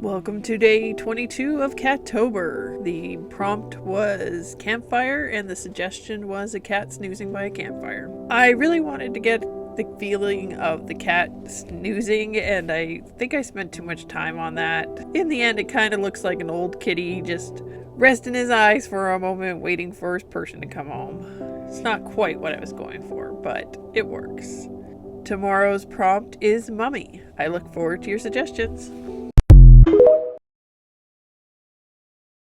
Welcome to day 22 of Cattober. The prompt was campfire and the suggestion was a cat snoozing by a campfire. I really wanted to get the feeling of the cat snoozing, and I think I spent too much time on that. In the end, it kind of looks like an old kitty just resting his eyes for a moment waiting for his person to come home. It's not quite what I was going for, but it works. Tomorrow's prompt is mummy. I look forward to your suggestions.